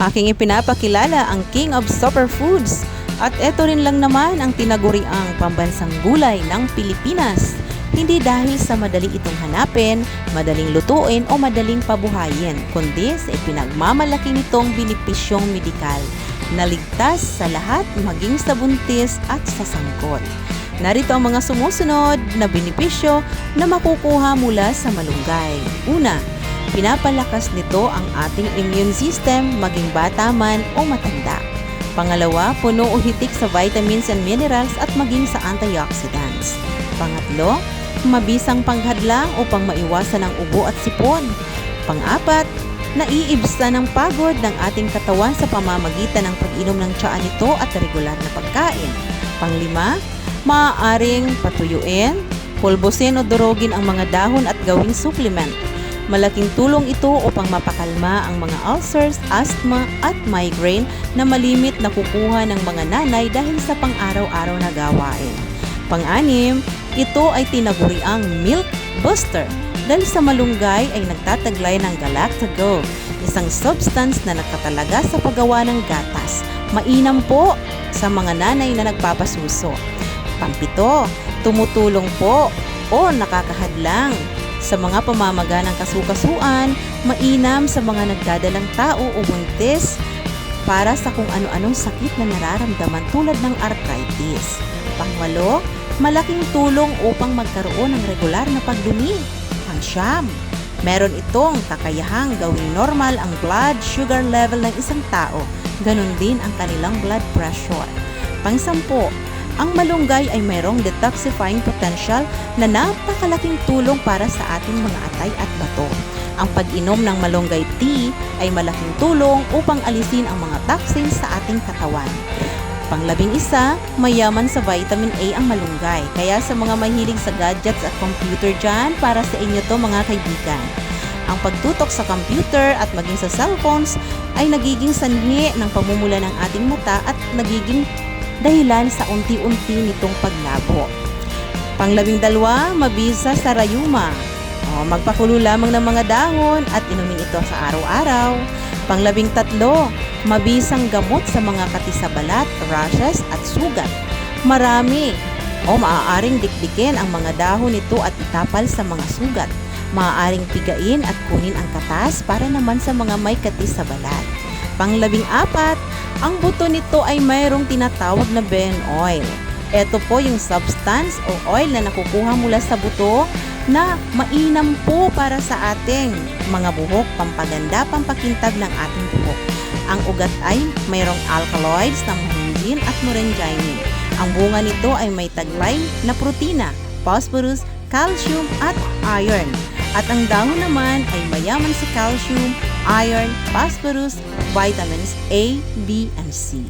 Aking ipinapakilala ang King of Superfoods at ito rin lang naman ang tinaguriang pambansang gulay ng Pilipinas. Hindi dahil sa madali itong hanapin, madaling lutuin o madaling pabuhayin, kundi sa ipinagmamalaki nitong benepisyong medikal na ligtas sa lahat maging sa buntis at sa sangkot. Narito ang mga sumusunod na benepisyo na makukuha mula sa malunggay. Una, pinapalakas nito ang ating immune system maging bata man o matanda. Pangalawa, puno o hitik sa vitamins and minerals at maging sa antioxidants. Pangatlo, mabisang panghadlang upang maiwasan ang ubo at sipon. Pang-apat, naiibsa ng pagod ng ating katawan sa pamamagitan ng pag-inom ng tsaa nito at regular na pagkain. Panglima, maaaring patuyuin, pulbusin o durugin ang mga dahon at gawing supplement. Malaking tulong ito upang mapakalma ang mga ulcers, asthma at migraine na malimit na kukuha ng mga nanay dahil sa pang-araw-araw na gawain. Pang-anim, ito ay tinaguriang milk booster dahil sa malunggay ay nagtataglay ng galactose, isang substance na nakatalaga sa paggawa ng gatas. Mainam po sa mga nanay na nagpapasuso. Pampito, tumutulong po o nakakahadlang sa mga pamamaga ng kasukasuan, mainam sa mga nagdadalang tao o buntis para sa kung ano-anong sakit na nararamdaman tulad ng arthritis. Pangwalo, malaking tulong upang magkaroon ng regular na pagdumi. Pangsyam, meron itong kakayahang gawing normal ang blood sugar level ng isang tao, ganun din ang kanilang blood pressure. Pangsampu, ang malunggay ay mayroong detoxifying potential na napakalaking tulong para sa ating mga atay at bato. Ang pag-inom ng malunggay tea ay malaking tulong upang alisin ang mga toxins sa ating katawan. Pang-11, mayaman sa vitamin A ang malunggay. Kaya sa mga mahilig sa gadgets at computer dyan, para sa inyo to mga kaibigan. Ang pagtutok sa computer at maging sa cellphones ay nagiging sanhi ng pamumula ng ating mata at nagiging dahilan sa unti-unti nitong paglabo. Pang-12, mabisa sa rayuma. Magpakulo lamang ng mga dahon at inumin ito sa araw-araw. Pang-13, mabisang gamot sa mga kati sa balat, rashes at sugat. Marami maaaring dikdikin ang mga dahon nito at itapal sa mga sugat. Maaaring pigain at kunin ang katas para naman sa mga may kati sa balat. Pang-14, ang buto nito ay mayroong tinatawag na bean oil. Ito po yung substance o oil na nakukuha mula sa buto na mainam po para sa ating mga buhok, pampaganda, pampakintab ng ating buhok. Ang ugat ay mayroong alkaloids na mohingin at moringinin. Ang bunga nito ay may taglay na protina, phosphorus, calcium at iron. At ang dahon naman ay mayaman sa calcium, iron, phosphorus, vitamins A, B, and C.